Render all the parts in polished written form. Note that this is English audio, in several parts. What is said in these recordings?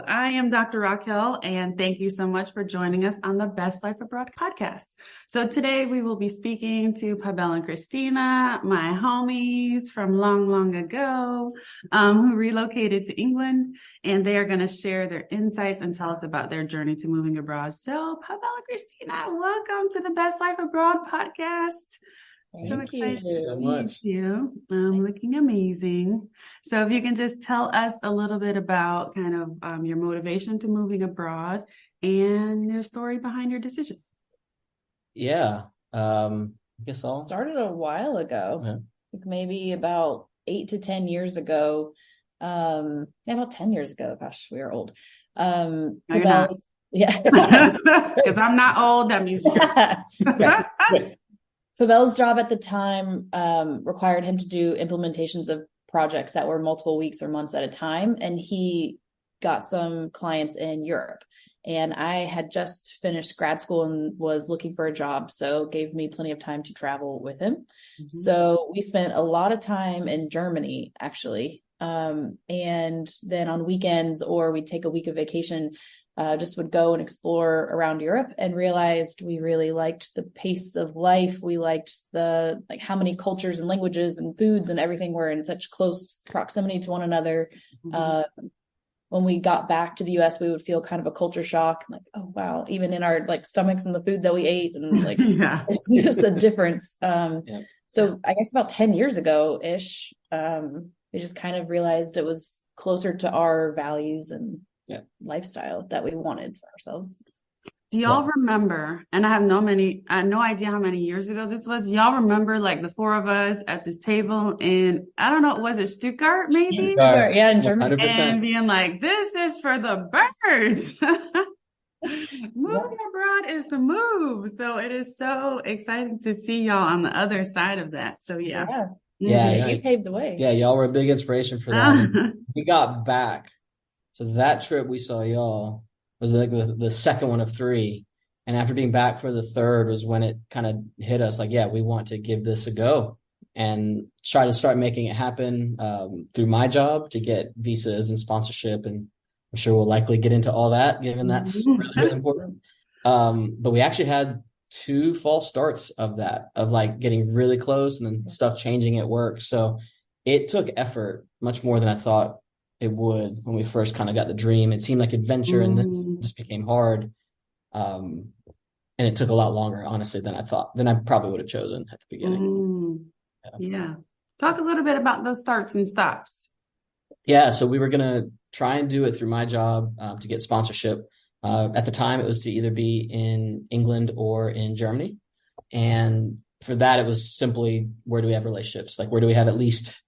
I am Dr. Raquel, and thank you so much for joining us on the Best Life Abroad podcast. So today we will be speaking to Pabel and Christina, my homies from long, long ago, who relocated to England, and they are going to share their insights and tell us about their journey to moving abroad. So Pabel and Christina, welcome to the Best Life Abroad podcast. Thank Excited you to meet you. Looking amazing. So if you can just tell us a little bit about kind of your motivation to moving abroad and your story behind your decision. Yeah. I guess I'll started a while ago, like maybe about 8 to 10 years ago. About 10 years ago. Gosh, we are old. Yeah, because I'm not old. That means you're Pabel's job at the time required him to do implementations of projects that were multiple weeks or months at a time. And he got some clients in Europe. And I had just finished grad school and was looking for a job. So it gave me plenty of time to travel with him. Mm-hmm. So we spent a lot of time in Germany, actually. And then on weekends, or we'd take a week of vacation, just would go and explore around Europe, and realized we really liked the pace of life. We liked how many cultures and languages and foods and everything were in such close proximity to one another. Mm-hmm. When we got back to the US, we would feel kind of a culture shock, like, oh wow, even in our stomachs and the food that we ate, and just a difference. So I guess about 10 years ago ish, we just kind of realized it was closer to our values and lifestyle that we wanted for ourselves. Do y'all remember, and I have no idea how many years ago this was, y'all remember the four of us at this table in, I don't know, was it Stuttgart maybe? Stuttgart, yeah, in Germany. 100%. And being like, this is for the birds. Moving abroad is the move. So it is so exciting to see y'all on the other side of that. So yeah, you paved the way. Yeah, y'all were a big inspiration for that. We got back. So that trip we saw y'all was the second one of 3. And after being back for the third was when it kind of hit us we want to give this a go and try to start making it happen through my job to get visas and sponsorship. And I'm sure we'll likely get into all that, given that's really, really important. But we actually had 2 false starts of that, of getting really close and then stuff changing at work. So it took effort, much more than I thought it would when we first kind of got the dream. It seemed like adventure, and then it just became hard. And it took a lot longer, honestly, than I probably would have chosen at the beginning. Yeah. Talk a little bit about those starts and stops. Yeah. So we were going to try and do it through my job to get sponsorship. At the time, it was to either be in England or in Germany. And for that, it was simply, where do we have relationships? Where do we have at least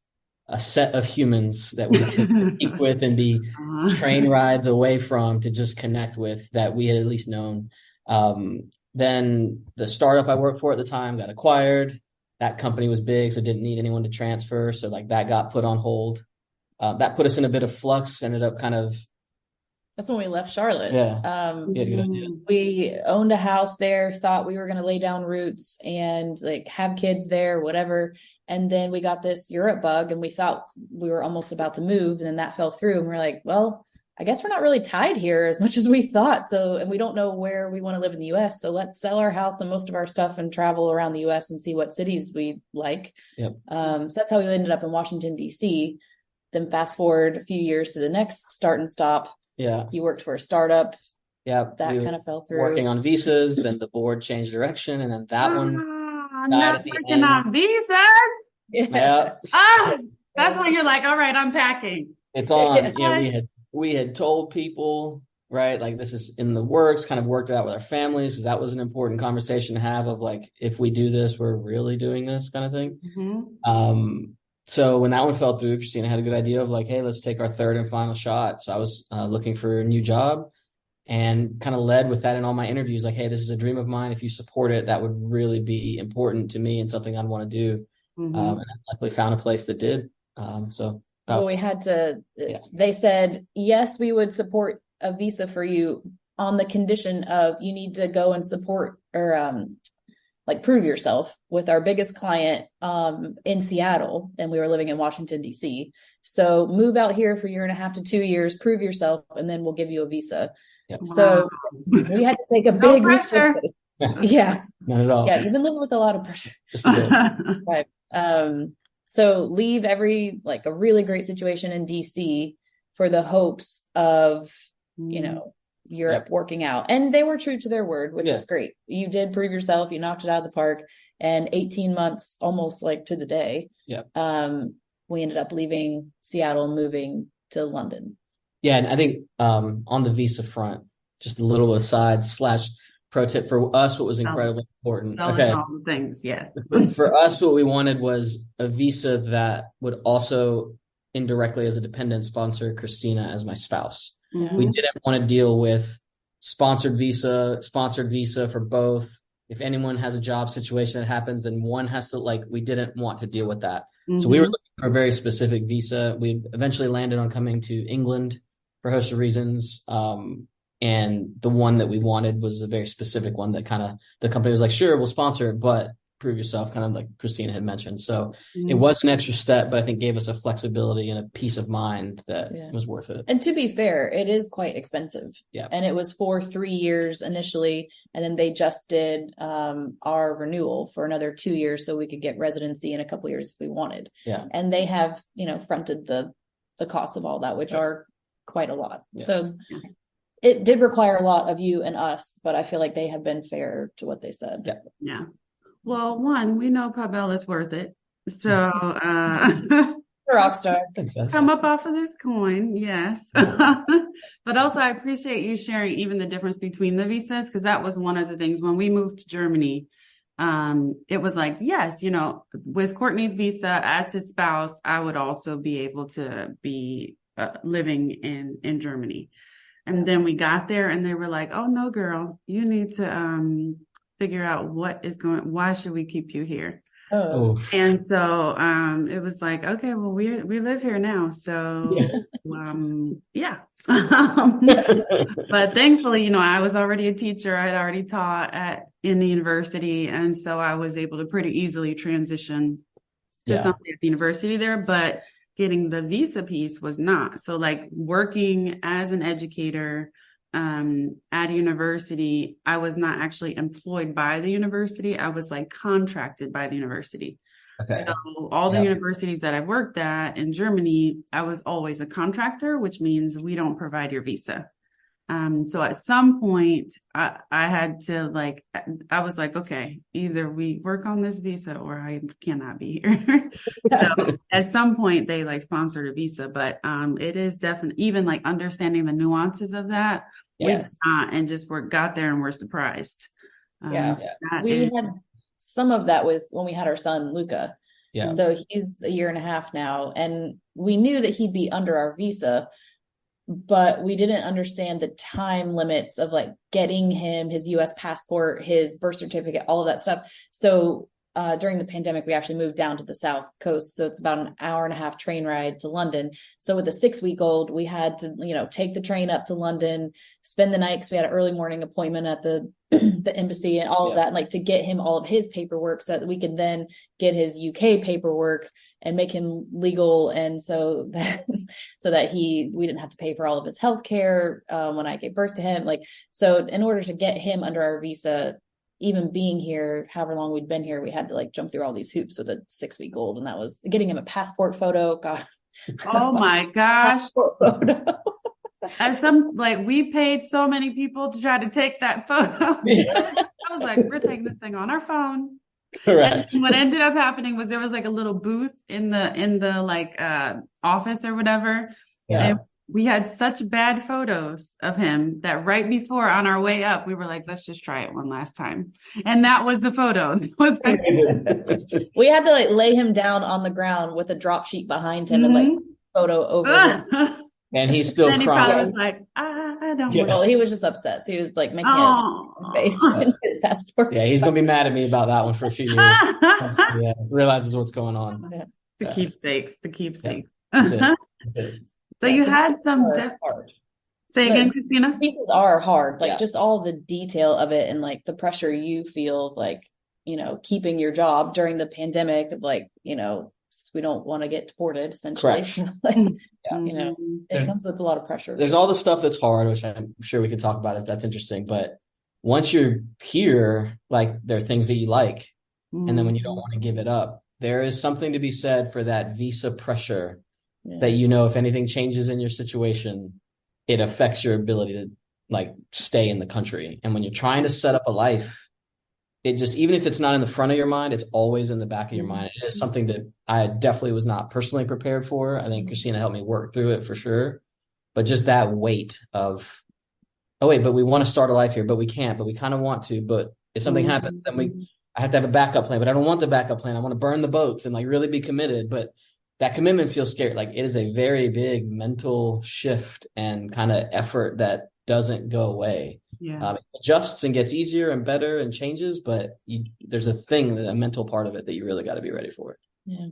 a set of humans that we can speak with and be train rides away from, to just connect with, that we had at least known. Then the startup I worked for at the time got acquired. That company was big, so didn't need anyone to transfer. So that got put on hold. That put us in a bit of flux, ended up kind of. That's when we left Charlotte. Yeah. We owned a house there, thought we were going to lay down roots and have kids there, whatever. And then we got this Europe bug, and we thought we were almost about to move, and then that fell through. And we're like, well, I guess we're not really tied here as much as we thought. So, and we don't know where we want to live in the US. So let's sell our house and most of our stuff and travel around the US and see what cities we like. Yep. So that's how we ended up in Washington, DC. Then fast forward a few years to the next start and stop. Yeah. You worked for a startup. Yeah. That kind of fell through. Working on visas, then the board changed direction, and then that one not working on visas. Yeah. That's when you're like, all right, I'm packing. It's on. Yeah, we had told people, right? This is in the works, kind of worked out with our families, because that was an important conversation to have of if we do this, we're really doing this kind of thing. Mm-hmm. So when that one fell through, Christina had a good idea of hey, let's take our third and final shot. So I was looking for a new job, and kind of led with that in all my interviews. Hey, this is a dream of mine. If you support it, that would really be important to me and something I'd want to do. Mm-hmm. And I luckily found a place that did. We had to, they said, yes, we would support a visa for you on the condition of you need to go and support or like prove yourself with our biggest client in Seattle, and we were living in Washington, D.C. So move out here for 1.5 to 2 years, prove yourself, and then we'll give you a visa. Yep. Wow. So we had to take a No big risk. pressure. Yeah. Not at all. Yeah. You've been living with a lot of pressure. Just a bit. Right. So leave a really great situation in DC for the hopes of, Europe working out. And they were true to their word, which is great. You did prove yourself. You knocked it out of the park. And 18 months, almost like to the day, we ended up leaving Seattle and moving to London. Yeah. And I think on the visa front, just a little aside / pro tip for us, what was incredibly important. All the things, yes. For us, what we wanted was a visa that would also indirectly as a dependent sponsor Christina as my spouse. Mm-hmm. We didn't want to deal with sponsored visa for both. If anyone has a job situation that happens, then one has to we didn't want to deal with that. Mm-hmm. So we were looking for a very specific visa. We eventually landed on coming to England for a host of reasons. And the one that we wanted was a very specific one that kind of the company was like, sure, we'll sponsor it, but prove yourself, kind of like Christina had mentioned. So it was an extra step, but I think gave us a flexibility and a peace of mind that was worth it. And to be fair, it is quite expensive. Yeah. And it was for 3 years initially. And then they just did our renewal for another 2 years so we could get residency in a couple years if we wanted. Yeah. And they have, fronted the cost of all that, which are quite a lot. Yeah. So it did require a lot of you and us, but I feel like they have been fair to what they said. Yeah. Yeah. Well, one, we know Pabel is worth it. So, rockstar. Come up off of this coin. Yes. But also I appreciate you sharing even the difference between the visas, because that was one of the things when we moved to Germany. It was like, yes, with Courtney's visa as his spouse, I would also be able to be living in Germany. And then we got there and they were like, oh no, girl, you need to figure out why should we keep you here? Oh. And so it was like, okay, well, we live here now. So but thankfully, I was already a teacher. I had already taught in the university. And so I was able to pretty easily transition to something at the university there, but getting the visa piece was not. So working as an educator at a university, I was not actually employed by the university. I was contracted by the university. Okay. So all the universities that I've worked at in Germany, I was always a contractor, which means we don't provide your visa. So at some point I had to I was like, okay, either we work on this visa or I cannot be here. So at some point they sponsored a visa, but it is definitely even understanding the nuances of that. Yes. We did not, and just got there and we're surprised. We had some of that with when we had our son, Luca. Yeah. So he's 1.5 years now, and we knew that he'd be under our visa, but we didn't understand the time limits of getting him his US passport, his birth certificate, all of that stuff. So during the pandemic, we actually moved down to the South Coast. So it's about an 1.5-hour train ride to London. So with a 6-week-old, we had to, take the train up to London, spend the night because we had an early morning appointment at the embassy and all of that, to get him all of his paperwork so that we could then get his UK paperwork and make him legal. And so that we didn't have to pay for all of his healthcare when I gave birth to him. So in order to get him under our visa, even being here, however long we'd been here, we had to jump through all these hoops with a 6-week-old. And that was getting him a passport photo. God. Oh my gosh. As we paid so many people to try to take that photo. I was like, we're taking this thing on our phone. Correct. And what ended up happening was there was a little booth in the office or whatever. Yeah. And we had such bad photos of him that right before on our way up, we were like, let's just try it one last time. And that was the photo. It was we had to lay him down on the ground with a drop sheet behind him and photo over his. And he's still crying. He probably was like, I don't want. Well, he was just upset. So he was making his face in his passport. Yeah, he's going to be mad at me about that one for a few years. Realizes what's going on. Yeah. The keepsakes. Yeah. So you had some hard. Say again, Christina? Pieces are hard. Just all the detail of it and the pressure you feel keeping your job during the pandemic, like, we don't want to get deported, essentially. Correct. So, like, Mm-hmm. it comes with a lot of pressure. There's all the stuff that's hard, which I'm sure we could talk about if that's interesting. But once you're here, like, there are things that you like. And then when you don't want to give it up, there is something to be said for that visa pressure that, if anything changes in your situation, it affects your ability to like stay in the country. And when you're trying to set up a life, it just, even if it's not in the front of your mind, it's always in the back of your mind. It is something that I definitely was not personally prepared for. I think Christina helped me work through it for sure. But just that weight of, oh wait, but we want to start a life here, but we can't, but we kind of want to, but if something happens, then I have to have a backup plan, but I don't want the backup plan. I want to burn the boats and like really be committed. But that commitment feels scary. Like, it is a very big mental shift and kind of effort that doesn't go away. Yeah. It adjusts and gets easier and better and changes, but there's a mental part of it that you really got to be ready for. Yeah.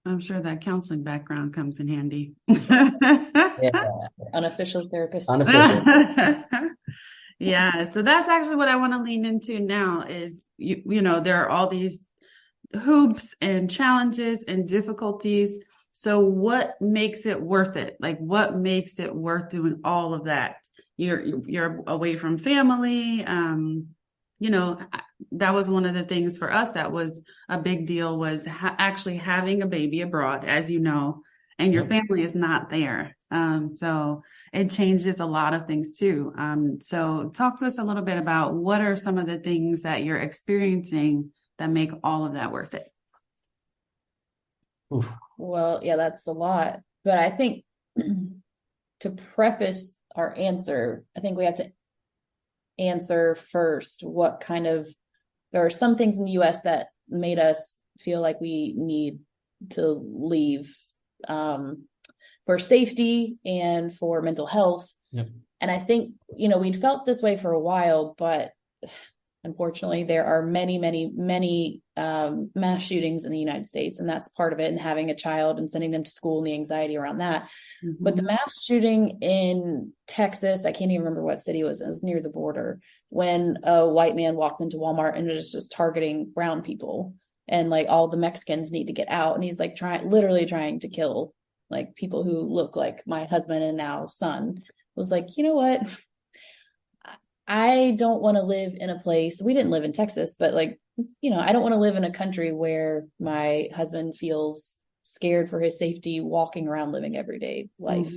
I'm sure that counseling background comes in handy. Unofficial therapist. Unofficial. Yeah. So that's actually what I want to lean into now is, there are all these hoops and challenges and difficulties. So what makes it worth it? Like, what makes it worth doing all of that? You're away from family. That was one of the things for us that was a big deal, was actually having a baby abroad, as you know, and your family is not there. So it changes a lot of things too. So talk to us a little bit about what are some of the things that you're experiencing that make all of that worth it. Oof. Well, yeah, that's a lot. But I think to preface our answer, I think we have to answer first there are some things in the US that made us feel like we need to leave for safety and for mental health. Yep. And I think, we'd felt this way for a while, but unfortunately there are many, many, many mass shootings in the United States, and that's part of it, and having a child and sending them to school and the anxiety around that. Mm-hmm. But the mass shooting in Texas, I can't even remember what city it was near the border, when a white man walks into Walmart and is just targeting brown people, and like, all the Mexicans need to get out, and he's like literally trying to kill like people who look like my husband and now son. Was like, you know what? I don't want to live in a place, we didn't live in Texas, but like, I don't want to live in a country where my husband feels scared for his safety walking around living everyday life.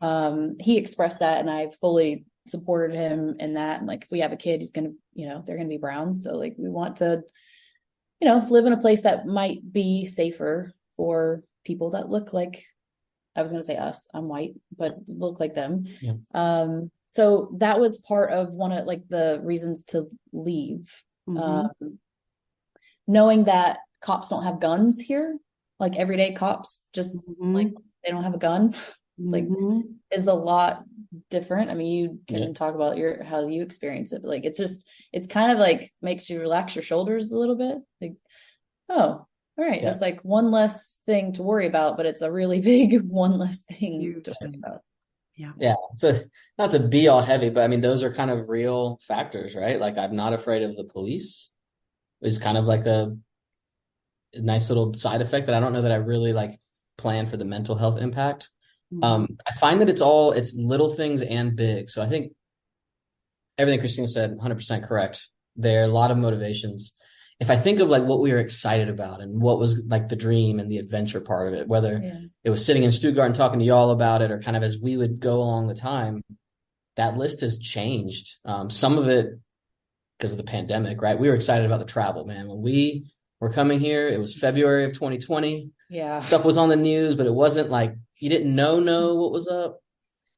Mm-hmm. He expressed that, and I fully supported him in that. And like, if we have a kid, he's going to, they're going to be brown. So like, we want to, live in a place that might be safer for people that look like, I was going to say us, I'm white, but look like them. Yeah. So that was part of one of like the reasons to leave. Mm-hmm. Knowing that cops don't have guns here, like everyday cops, just like, they don't have a gun, like is a lot different. I mean, you can talk about how you experience it, but like, it's kind of like makes you relax your shoulders a little bit. Like, oh, all right. It's like one less thing to worry about, but it's a really big one less thing to worry about. Yeah. So not to be all heavy, but I mean, those are kind of real factors, right? Like, I'm not afraid of the police. It's kind of like a nice little side effect that I don't know that I really like plan for the mental health impact. I find that it's little things and big. So I think everything Christina said, 100% correct. There are a lot of motivations. If I think of like what we were excited about and what was like the dream and the adventure part of it, whether it was sitting in Stuttgart and talking to y'all about it, or kind of as we would go along the time, that list has changed. Some of it because of the pandemic, right? We were excited about the travel, man. When we were coming here, it was February of 2020. Yeah. Stuff was on the news, but it wasn't like you didn't know what was up.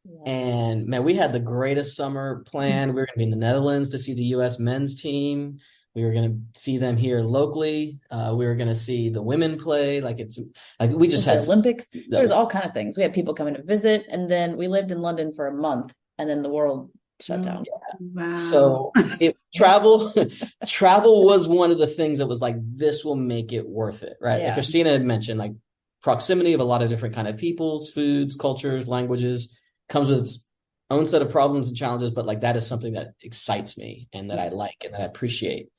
Yeah. And man, we had the greatest summer planned. We were going to be in the Netherlands to see the U.S. men's team. We were going to see them here locally. We were going to see the women play. Like, it's like we just had the Olympics. There's all kind of things. We had people coming to visit, and then we lived in London for a month, and then the world shut down. Wow. So travel was one of the things that was like, this will make it worth it, right? Like Christina had mentioned, like proximity of a lot of different kind of peoples, foods, cultures, languages comes with its own set of problems and challenges, but like that is something that excites me and that I like and that I appreciate.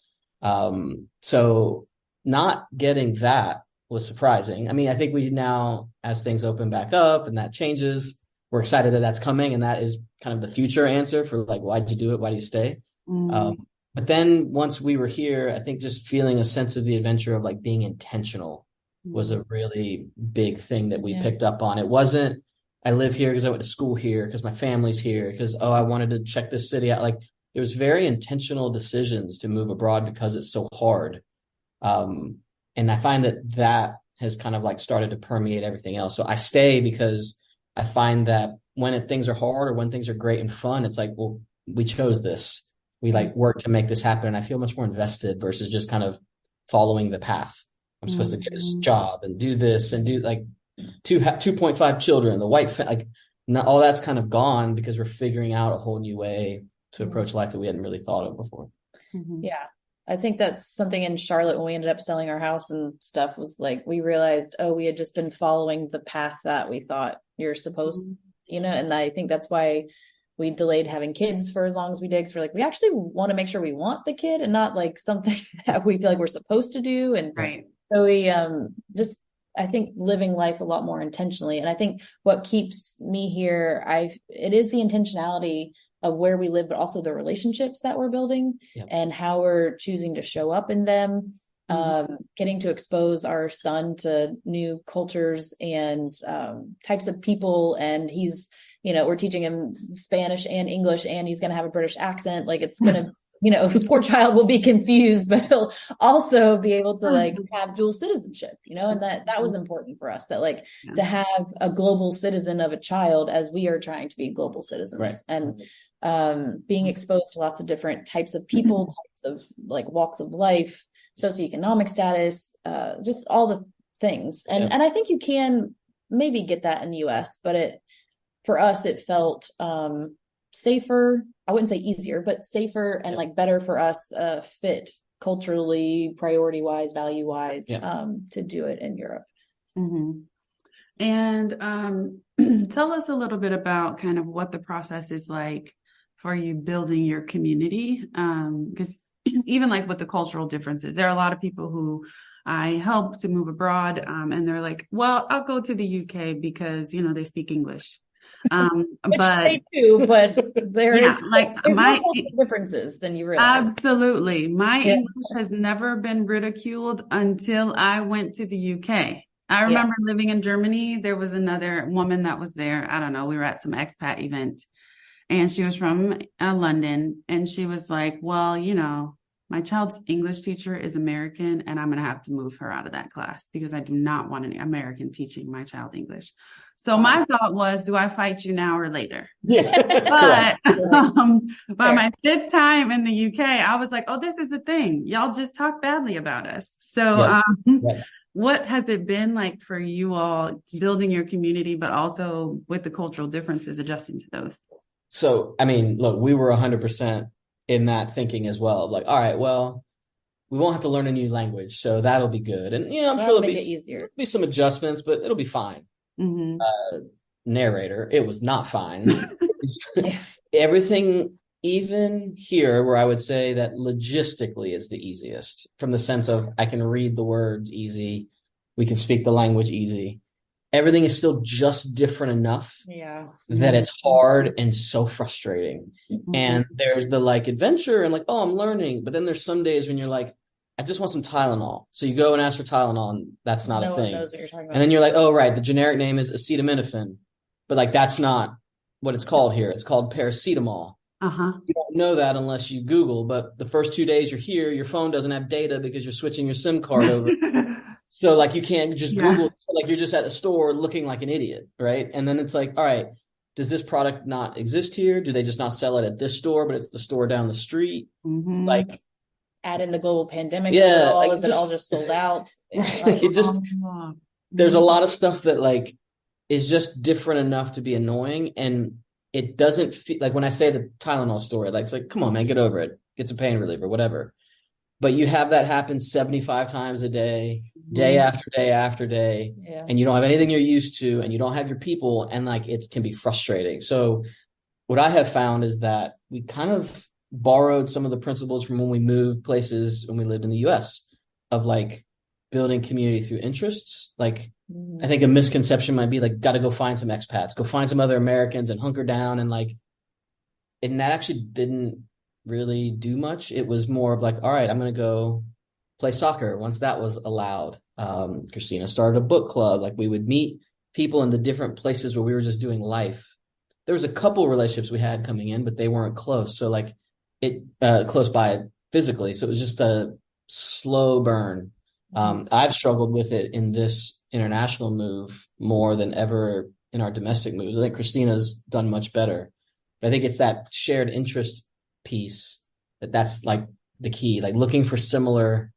So not getting that was surprising. I mean, I think we now, as things open back up and that changes, we're excited that that's coming. And that is kind of the future answer for like, why'd you do it? Why do you stay? But then once we were here, I think just feeling a sense of the adventure of like being intentional was a really big thing that we picked up on. It wasn't, I live here because I went to school here, because my family's here, because, oh, I wanted to check this city out. Like there was very intentional decisions to move abroad because it's so hard. And I find that has kind of like started to permeate everything else. So I stay because I find that when things are hard or when things are great and fun, it's like, well, we chose this. We like work to make this happen. And I feel much more invested versus just kind of following the path. I'm supposed to get a job and do this and do like 2.5 children, the like not all that's kind of gone because we're figuring out a whole new way to approach life that we hadn't really thought of before. Yeah. I think that's something in Charlotte when we ended up selling our house and stuff was like, we realized, oh, we had just been following the path that we thought you're supposed, and I think that's why we delayed having kids for as long as we did. Cause we're like, we actually want to make sure we want the kid and not like something that we feel like we're supposed to do. And so we I think living life a lot more intentionally. And I think what keeps me here, it is the intentionality of where we live, but also the relationships that we're building and how we're choosing to show up in them, getting to expose our son to new cultures and types of people. And he's, we're teaching him Spanish and English, and he's going to have a British accent. Like it's going to, the poor child will be confused, but he'll also be able to like have dual citizenship, and that was important for us, that like to have a global citizen of a child as we are trying to be global citizens. And being exposed to lots of different types of people, types of like walks of life, socioeconomic status, just all the things. And I think you can maybe get that in the US, but for us, it felt safer. I wouldn't say easier, but safer and like better for us, fit culturally, priority wise, value wise, to do it in Europe. And tell us a little bit about kind of what the process is like for you building your community. Because even like with the cultural differences, there are a lot of people who I help to move abroad, and they're like, well, I'll go to the UK because, they speak English. Which they do, but there's more differences than you realize. Absolutely. My English has never been ridiculed until I went to the UK. I remember living in Germany. There was another woman that was there. I don't know. We were at some expat event and she was from London, and she was like, well, my child's English teacher is American, and I'm going to have to move her out of that class because I do not want an American teaching my child English. So my thought was, do I fight you now or later? But by my fifth time in the UK, I was like, oh, this is a thing. Y'all just talk badly about us. So what has it been like for you all building your community, but also with the cultural differences, adjusting to those? So, I mean, look, we were 100% in that thinking as well. Like, all right, well, we won't have to learn a new language, so that'll be good. And, I'm sure there'll be some adjustments, but it'll be fine. Narrator, it was not fine. Everything, even here, where I would say that logistically is the easiest, from the sense of I can read the words easy, we can speak the language easy. Everything is still just different enough that it's hard and so frustrating. And there's the like adventure and like, oh, I'm learning. But then there's some days when you're like, I just want some Tylenol. So you go and ask for Tylenol, and that's not a thing. No one knows what you're talking about. And then you're like, oh, right, the generic name is acetaminophen. But like, that's not what it's called here. It's called paracetamol. You don't know that unless you Google. But the first 2 days you're here, your phone doesn't have data because you're switching your SIM card over. So like you can't just Google, like you're just at the store looking like an idiot, right? And then it's like, all right, does this product not exist here? Do they just not sell it at this store, but it's the store down the street? Like, add in the global pandemic. Is it all just sold out? There's a lot of stuff that like is just different enough to be annoying, and it doesn't feel like when I say the Tylenol story, like it's like, come on, man, get over it, get some pain reliever, whatever. But you have that happen 75 times a day, day after day after day, and you don't have anything you're used to, and you don't have your people, and like it can be frustrating. So what I have found is that we kind of borrowed some of the principles from when we moved places when we lived in the US of like building community through interests. Like, I think a misconception might be like, got to go find some expats, go find some other Americans and hunker down. And like, and that actually didn't really do much. It was more of like, all right, I'm going to go play soccer once that was allowed. Christina started a book club. Like, we would meet people in the different places where we were just doing life. There was a couple relationships we had coming in, but they weren't close. So like it close by physically. So it was just a slow burn. I've struggled with it in this international move more than ever in our domestic moves. I think Christina's done much better. But I think it's that shared interest piece that's like the key. Like looking for similar,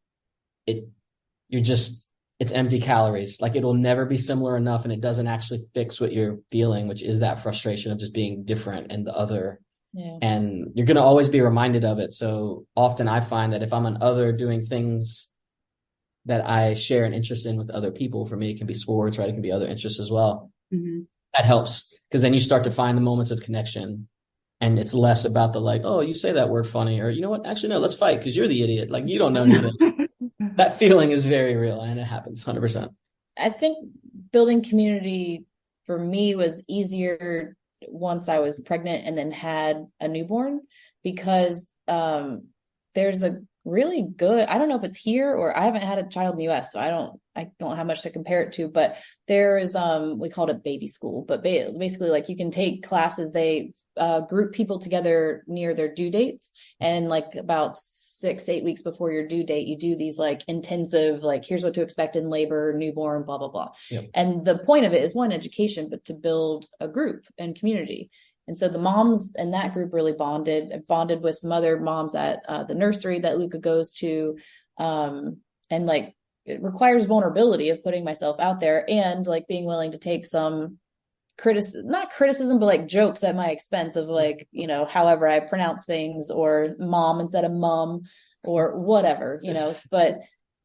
it's empty calories. Like it'll never be similar enough, and it doesn't actually fix what you're feeling, which is that frustration of just being different and the other. Yeah. And you're going to always be reminded of it. So often I find that if I'm an other doing things that I share an interest in with other people, for me, it can be sports, right? It can be other interests as well. That helps, because then you start to find the moments of connection, and it's less about the like, oh, you say that word funny, or you know what? Actually, no, let's fight because you're the idiot. Like, you don't know anything. That feeling is very real, and it happens 100%. I think building community for me was easier once I was pregnant and then had a newborn, because there's a really good, I don't know if it's here, or I haven't had a child in the US, so I don't have much to compare it to, but there is, we called it baby school, but basically like you can take classes, they group people together near their due dates, and like about 6 to 8 weeks before your due date, you do these like intensive, like here's what to expect in labor, newborn, blah, blah, blah. Yep. And the point of it is one, education, but to build a group and community. And so the moms in that group really bonded with some other moms at the nursery that Luca goes to. And like, it requires vulnerability of putting myself out there and like being willing to take some not criticism, but like jokes at my expense of like, you know, however I pronounce things, or mom instead of mum, or whatever, you know, but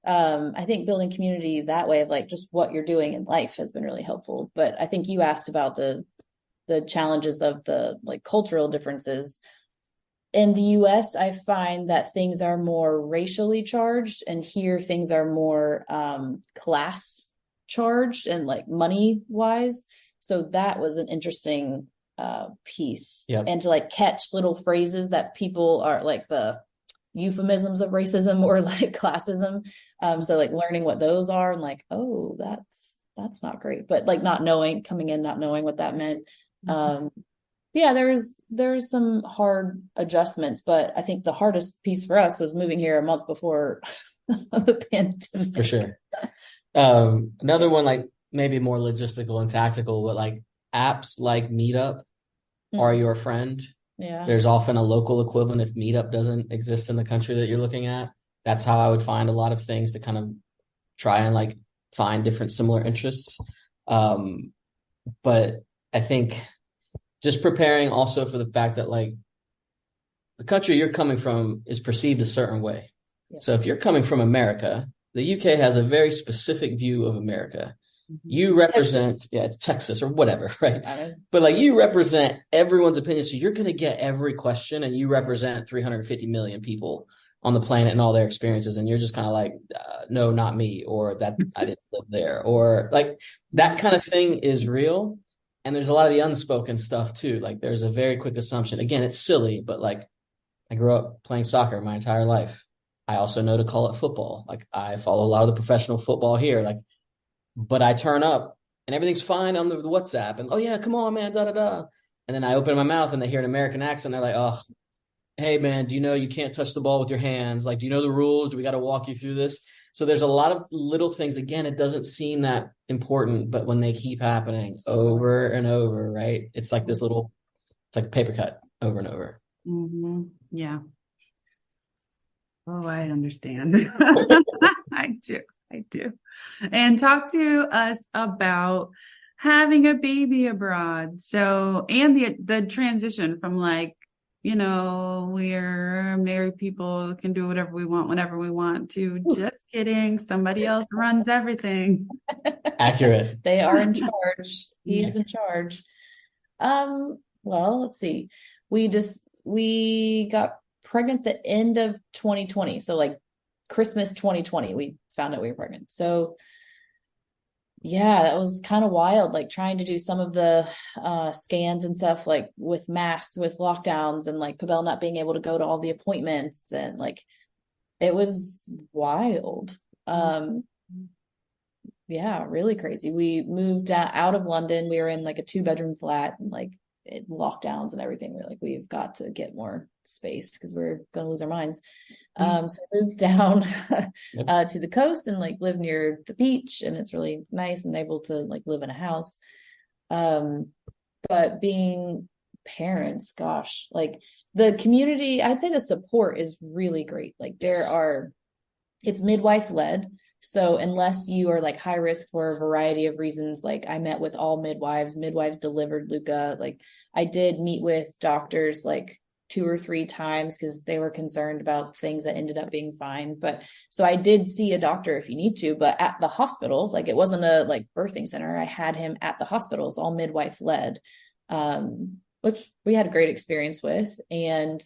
I think building community that way of like just what you're doing in life has been really helpful. But I think you asked about the challenges of the like cultural differences. In the US, I find that things are more racially charged, and here things are more class charged and like money wise. So that was an interesting piece. Yep. And to like catch little phrases that people are like the euphemisms of racism or like classism. So like learning what those are and like, oh, that's not great. But like not knowing what that meant. Yeah, there's some hard adjustments, but I think the hardest piece for us was moving here a month before the pandemic. For sure. Another one, like maybe more logistical and tactical, but like apps like Meetup are your friend. Yeah. There's often a local equivalent if Meetup doesn't exist in the country that you're looking at. That's how I would find a lot of things to kind of try and like find different similar interests. But I think just preparing also for the fact that like the country you're coming from is perceived a certain way. Yes. So if you're coming from America, the UK has a very specific view of America. You represent, Texas. Yeah, it's Texas or whatever, right? But like you represent everyone's opinion. So you're going to get every question, and you represent 350 million people on the planet and all their experiences. And you're just kind of like, no, not me, or that I didn't live there, or like that kind of thing is real. And there's a lot of the unspoken stuff too. Like there's a very quick assumption. Again, it's silly, but like I grew up playing soccer my entire life. I also know to call it football. Like I follow a lot of the professional football here. Like, but I turn up and everything's fine on the WhatsApp and, oh yeah, come on, man, da, da, da. And then I open my mouth and they hear an American accent. They're like, oh, hey man, do you know you can't touch the ball with your hands? Like, do you know the rules? Do we got to walk you through this? So there's a lot of little things. Again, it doesn't seem that important, but when they keep happening over and over, right? It's like this little, it's like a paper cut over and over. Mm-hmm. Yeah. Oh, I understand. I do. And talk to us about having a baby abroad. So, and the transition from like, you know, we're married people, can do whatever we want, whenever we want, to just kidding. Somebody else runs everything. Accurate. They are in charge. He's in charge. Well, let's see. We got pregnant the end of 2020. So like Christmas 2020, we found out we were pregnant. So yeah, that was kind of wild, like trying to do some of the scans and stuff, like with masks, with lockdowns, and like Pabel not being able to go to all the appointments, and like it was wild. Yeah, really crazy. We moved out of London. We were in like a 2-bedroom flat, and like lockdowns and everything. We're like, we've got to get more space because we're going to lose our minds. So we moved down to the coast and like live near the beach, and it's really nice and able to like live in a house. But being parents, gosh, like the community, I'd say the support is really great. Like it's midwife led. So unless you are like high risk for a variety of reasons, like I met with all midwives delivered Luca. Like I did meet with doctors like 2 or 3 times because they were concerned about things that ended up being fine. But so I did see a doctor if you need to, but at the hospital, like it wasn't a like birthing center. I had him at the hospital. It's all midwife led, which we had a great experience with. And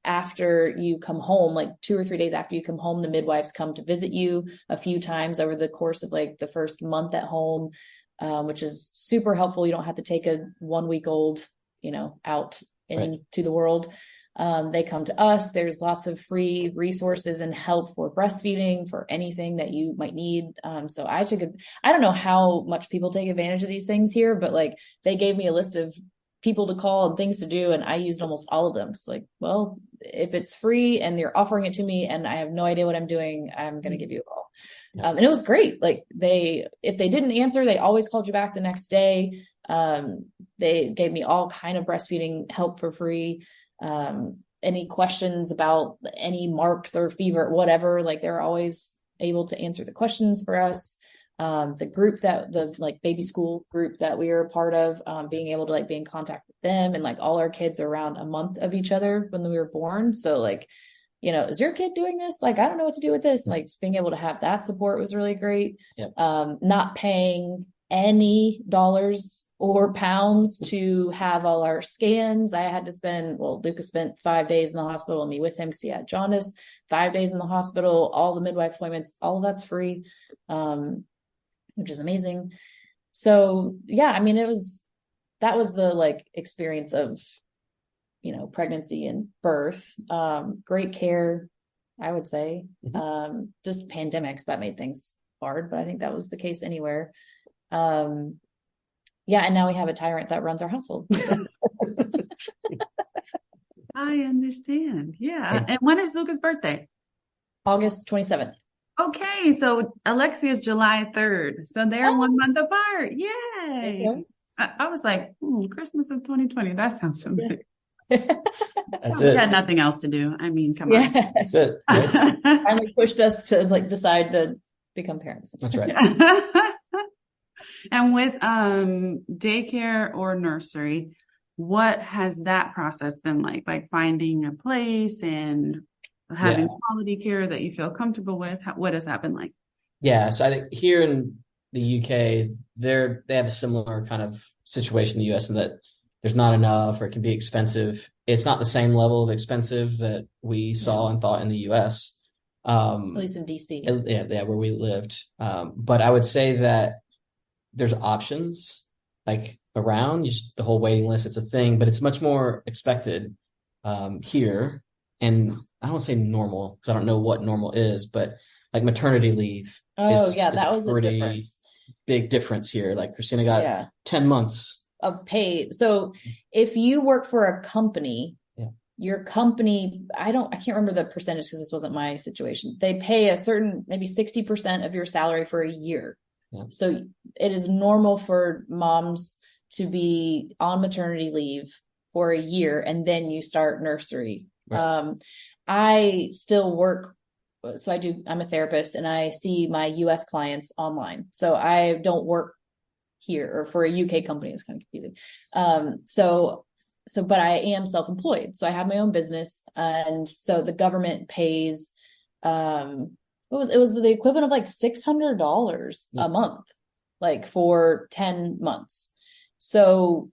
after you come home, like 2 or 3 days after you come home, the midwives come to visit you a few times over the course of like the first month at home, which is super helpful. You don't have to take a 1-week-old, out into the world. They come to us. There's lots of free resources and help for breastfeeding, for anything that you might need. So I don't know how much people take advantage of these things here, but like they gave me a list of people to call and things to do, and I used almost all of them. It's like, well, if it's free and they're offering it to me and I have no idea what I'm doing, I'm going to give you a call. Yeah. And it was great. Like if they didn't answer, they always called you back the next day. They gave me all kind of breastfeeding help for free. Any questions about any marks or fever, whatever, like they're always able to answer the questions for us. The group the like baby school group that we were a part of, being able to like be in contact with them, and like all our kids are around a month of each other when we were born. So like, is your kid doing this? Like, I don't know what to do with this. And like just being able to have that support was really great. Yep. Not paying any dollars or pounds to have all our scans. I had to Luca spent 5 days in the hospital, and me with him because he had jaundice, 5 days in the hospital, all the midwife appointments, all of that's free. Which is amazing. So yeah, I mean, that was the like experience of, pregnancy and birth. Great care, I would say. Just pandemics that made things hard, but I think that was the case anywhere. Yeah. And now we have a tyrant that runs our household. I understand. Yeah. And when is Luca's birthday? August 27th. Okay, so Alexia's July 3rd. So they're 1 month apart. Yay. Okay. I was like, Christmas of 2020. That sounds familiar. That's We it. had nothing else to do. I mean, come on. That's it. Right? Finally pushed us to like decide to become parents. That's right. And with daycare or nursery, what has that process been like? Like finding a place and having quality care that you feel comfortable with? What has that been like? Yeah, so I think here in the UK, they have a similar kind of situation in the US in that there's not enough, or it can be expensive. It's not the same level of expensive that we saw and thought in the US. At least in DC. Yeah, where we lived. But I would say that there's options like around the whole waiting list. It's a thing, but it's much more expected here. And I don't want to say normal because I don't know what normal is, but like maternity leave. That was a difference. Big difference here. Like Christina got 10 months of paid. So if you work for a company, your company, I can't remember the percentage because this wasn't my situation. They pay a certain, maybe 60% of your salary for a year. Yeah. So it is normal for moms to be on maternity leave for a year, and then you start nursery. Right. I still work. So I'm a therapist, and I see my US clients online. So I don't work here, or for a UK company. It's kind of confusing. But I am self-employed. So I have my own business. And so the government pays, it was the equivalent of like $600 a month, like for 10 months. So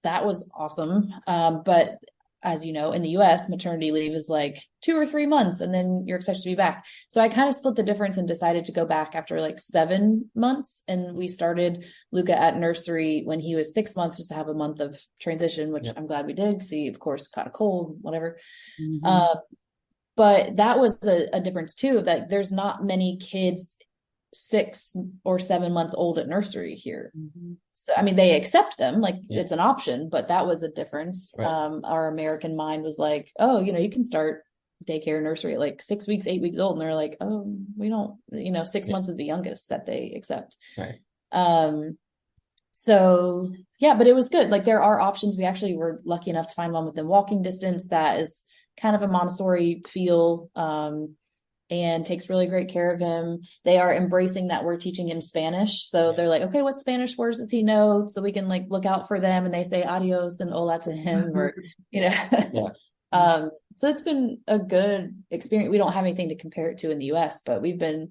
that was awesome. But as you know, in the US, maternity leave is like 2 or 3 months and then you're expected to be back. So I kind of split the difference and decided to go back after like 7 months. And we started Luca at nursery when he was 6 months, just to have a month of transition, which I'm glad we did. So he, of course, caught a cold, whatever. But that was a difference too, that there's not many kids 6 or 7 months old at nursery here. So, I mean, they accept them, like it's an option, but that was a difference. Right. Our American mind was like, oh, you can start daycare nursery at like 6 weeks, 8 weeks old. And they're like, oh, we don't, 6 months is the youngest that they accept. Right. So yeah, but it was good. Like there are options. We actually were lucky enough to find one within walking distance that is kind of a Montessori feel, and takes really great care of him. They are embracing that we're teaching him Spanish. So they're like, okay, what Spanish words does he know? So we can like look out for them, and they say adios and hola to him, or, so it's been a good experience. We don't have anything to compare it to in the US, but we've been,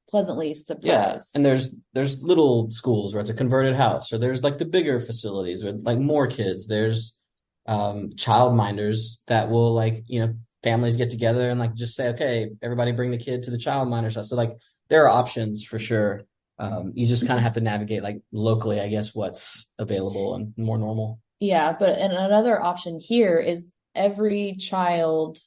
pleasantly surprised. Yeah. And there's little schools where it's a converted house, or there's like the bigger facilities with like more kids. There's, childminders that will like, families get together and like just say, okay, everybody bring the kid to the childminder's house. So like there are options for sure. You just kind of have to navigate like locally, I guess, what's available and more normal. Yeah. And another option here is every child,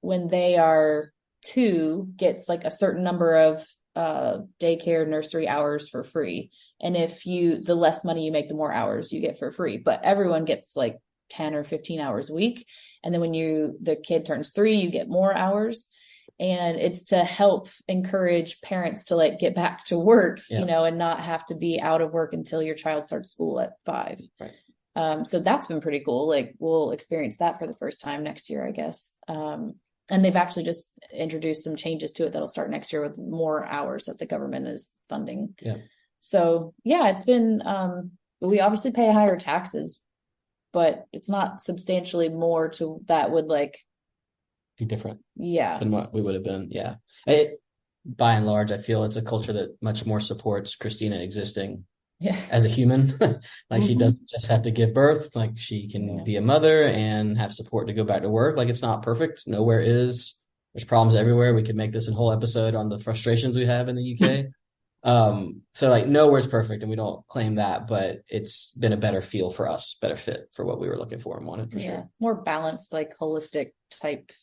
when they are 2, gets like a certain number of daycare nursery hours for free. And the less money you make, the more hours you get for free, but everyone gets like 10 or 15 hours a week. And then when the kid turns 3, you get more hours. And it's to help encourage parents to like get back to work, and not have to be out of work until your child starts school at 5. Right. So that's been pretty cool. Like we'll experience that for the first time next year, I guess. And they've actually just introduced some changes to it that'll start next year with more hours that the government is funding. Yeah. So yeah, it's been, we obviously pay higher taxes, but it's not substantially more to that would like be different. Yeah. Than what we would have been. Yeah. By and large, I feel it's a culture that much more supports Christina existing as a human. Like she doesn't just have to give birth. Like she can be a mother and have support to go back to work. Like it's not perfect. Nowhere is. There's problems everywhere. We could make this a whole episode on the frustrations we have in the UK. So like nowhere's perfect, and we don't claim that, but it's been a better feel for us, better fit for what we were looking for and wanted for sure. More balanced, like holistic type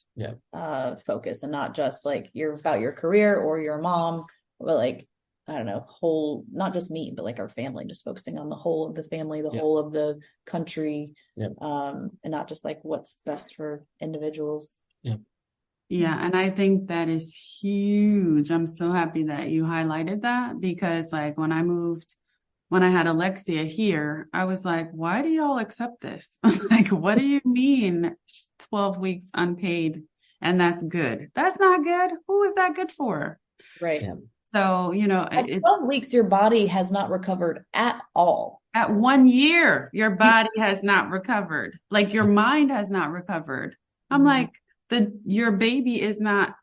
focus, and not just like you're about your career or your mom, but like, I don't know, not just me, but like our family, just focusing on the whole of the family, the whole of the country, and not just like what's best for individuals. Yeah, and I think that is huge. I'm so happy that you highlighted that, because like when I had Alexia here, I was like, why do y'all accept this? Like, what do you mean 12 weeks unpaid and that's good? That's not good. Who is that good for? Right. Yeah. So, at 12 weeks, your body has not recovered at all. At 1 year, your body has not recovered. Like your mind has not recovered. I'm like, your baby is not,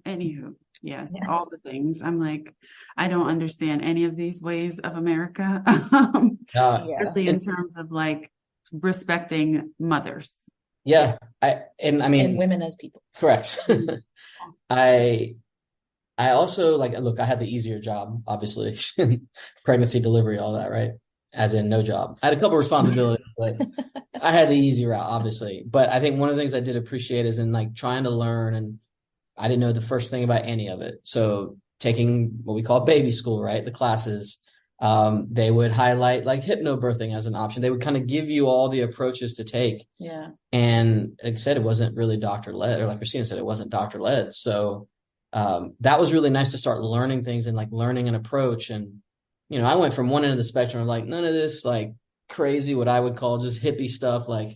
anywho, yes, all the things. I'm like, I don't understand any of these ways of America, especially in terms of like respecting mothers. Yeah. I mean, and women as people. Correct. I also look, I had the easier job, obviously, pregnancy, delivery, all that, right? As in no job. I had a couple responsibilities, but I had the easy route, obviously. But I think one of the things I did appreciate is in like trying to learn, and I didn't know the first thing about any of it. So taking what we call baby school, right? The classes, they would highlight like hypnobirthing as an option. They would kind of give you all the approaches to take. Yeah. And like I said, it wasn't really doctor-led, or like Christina said, it wasn't doctor-led. So that was really nice to start learning things and like learning an approach. And I went from one end of the spectrum of like none of this like crazy, what I would call just hippie stuff. Like,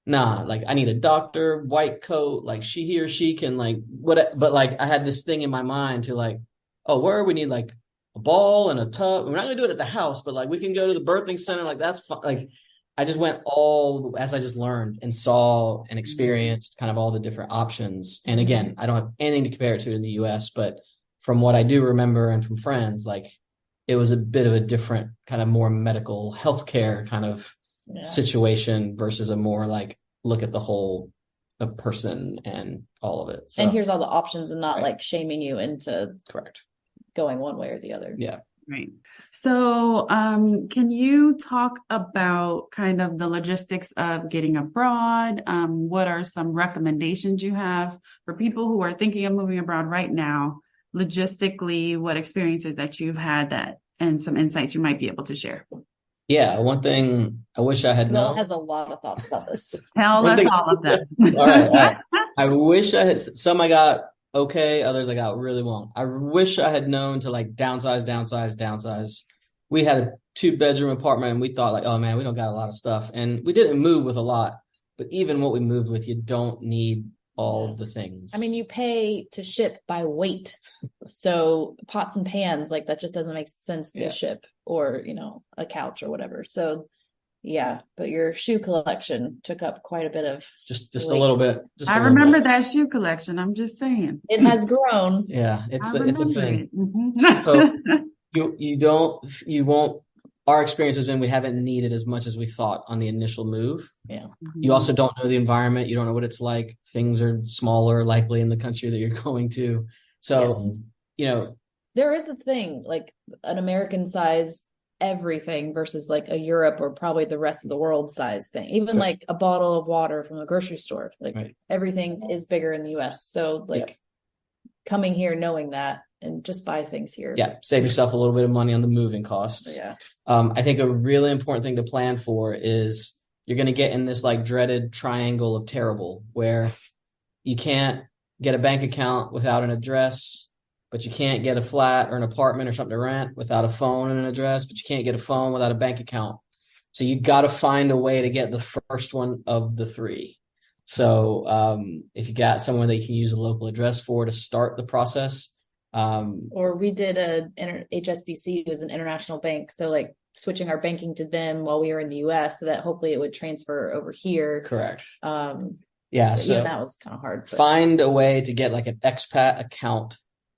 nah, like I need a doctor, white coat, like he or she can like what, but like I had this thing in my mind to like, oh, where we need like a ball and a tub. We're not gonna do it at the house, but like we can go to the birthing center. Like that's fun. Like I just went as I just learned and saw and experienced kind of all the different options. And again, I don't have anything to compare it to in the US, but from what I do remember and from friends, like it was a bit of a different kind of more medical healthcare kind of situation versus a more like look at the whole a person and all of it. So, and here's all the options and not like shaming you into correct going one way or the other. Yeah. Right. So, can you talk about kind of the logistics of getting abroad? What are some recommendations you have for people who are thinking of moving abroad right now? Logistically, what experiences that you've had that and some insights you might be able to share? Yeah. One thing I wish I had known. Will has a lot of thoughts about this. Tell us all of them. All right. I wish I had some I got okay, others I got really wrong. I wish I had known to like downsize. We had a 2-bedroom apartment and we thought like, oh man, we don't got a lot of stuff. And we didn't move with a lot, but even what we moved with, you don't need all of the things. I mean, you pay to ship by weight. So pots and pans, like that just doesn't make sense to ship, or, you know, a couch or whatever. So yeah, but your shoe collection took up quite a bit of just a little bit. I remember that shoe collection. I'm just saying. It has grown. Yeah, it's a thing. Mm-hmm. So you won't. Our experience has been we haven't needed as much as we thought on the initial move. Yeah. You also don't know the environment. You don't know what it's like. Things are smaller, likely in the country that you're going to. So, you know, there is a thing like an American size everything versus like a Europe or probably the rest of the world size thing. Even like a bottle of water from a grocery store, like everything is bigger in the US. So like coming here, knowing that, and just buy things here. Yeah. Save yourself a little bit of money on the moving costs. Yeah. I think a really important thing to plan for is you're going to get in this like dreaded triangle of terrible where you can't get a bank account without an address, but you can't get a flat or an apartment or something to rent without a phone and an address, but you can't get a phone without a bank account. So you got to find a way to get the first one of the three. So if you got somewhere that you can use a local address for to start the process. Or we did HSBC was an international bank. So like switching our banking to them while we were in the US so that hopefully it would transfer over here. Correct. Yeah. So that was kind of hard. But find a way to get like an expat account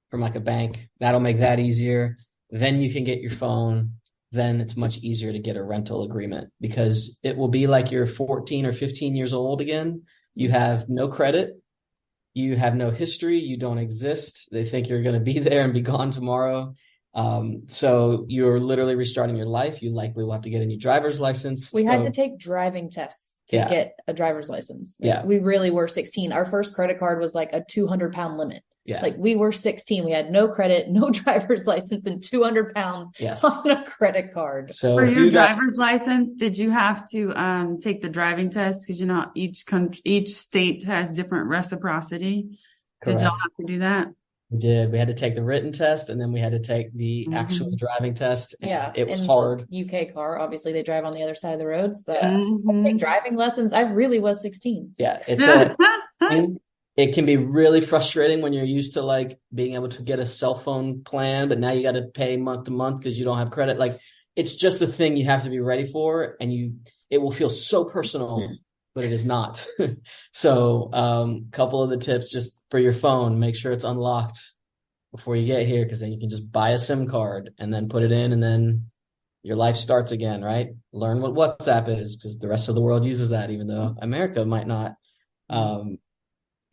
from like a bank. That'll make that easier. Then you can get your phone. Then it's much easier to get a rental agreement because it will be like you're 14 or 15 years old again. You have no credit. You have no history. You don't exist. They think you're going to be there and be gone tomorrow. So you're literally restarting your life. You likely will have to get a new driver's license. We had to take driving tests to get a driver's license. Like, we really were 16. Our first credit card was like a 200-pound limit. Yeah. Like we were 16. We had no credit, no driver's license, and 200 pounds on a credit card. So for your driver's license, did you have to take the driving test? Because you know each state has different reciprocity. Correct. Did y'all have to do that? We did. We had to take the written test, and then we had to take the actual driving test. Yeah, it was hard. UK car, obviously, they drive on the other side of the road. So I take driving lessons. I really was 16. Yeah, it can be really frustrating when you're used to like being able to get a cell phone plan, but now you got to pay month to month because you don't have credit. Like it's just a thing you have to be ready for, and it will feel so personal, but it is not. So, couple of the tips just for your phone, make sure it's unlocked before you get here, because then you can just buy a SIM card and then put it in, and then your life starts again, right? Learn what WhatsApp is, because the rest of the world uses that, even though America might not.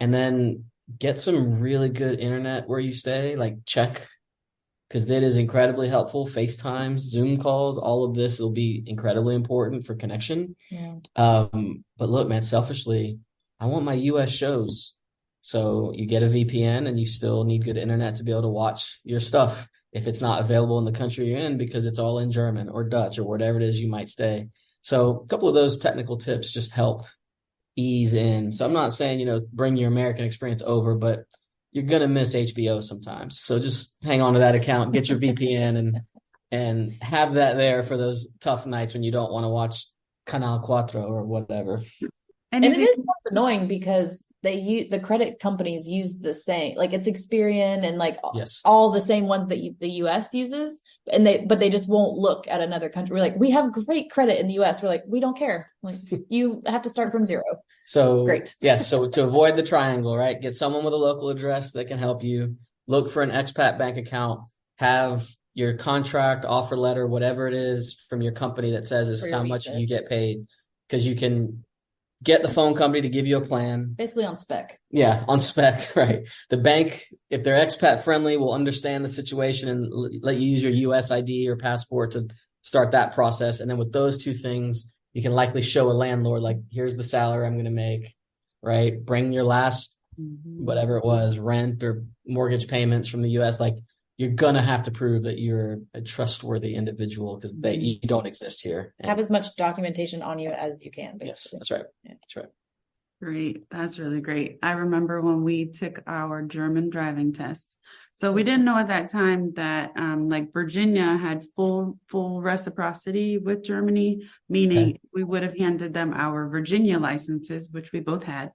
And then get some really good internet where you stay, like check, because that is incredibly helpful. FaceTimes, Zoom calls, all of this will be incredibly important for connection. Yeah. But look, man, selfishly, I want my US shows. So you get a VPN and you still need good internet to be able to watch your stuff if it's not available in the country you're in because it's all in German or Dutch or whatever it is you might stay. So a couple of those technical tips just helped ease in. So I'm not saying, bring your American experience over, but you're going to miss HBO sometimes. So just hang on to that account, get your VPN and have that there for those tough nights when you don't want to watch Canal Cuatro or whatever. And it is annoying because the credit companies use the same, like it's Experian and like all the same ones that the US uses, but they just won't look at another country. We're like, we have great credit in the US. We're like, we don't care. Like you have to start from zero. So great. Yes. So to avoid the triangle, right? Get someone with a local address that can help you. Look for an expat bank account. Have your contract, offer letter, whatever it is from your company that says is how much you get paid, because you can get the phone company to give you a plan. Basically on spec. Yeah, on spec, right. The bank, if they're expat friendly, will understand the situation and let you use your US ID or passport to start that process. And then with those two things, you can likely show a landlord, like, here's the salary I'm going to make, right? Bring your last, whatever it was, rent or mortgage payments from the US. Like, you're going to have to prove that you're a trustworthy individual, because you don't exist here. Have as much documentation on you as you can, basically. Yes, that's right. Yeah. That's right. Great. That's really great. I remember when we took our German driving tests. So we didn't know at that time that like Virginia had full reciprocity with Germany, meaning we would have handed them our Virginia licenses, which we both had.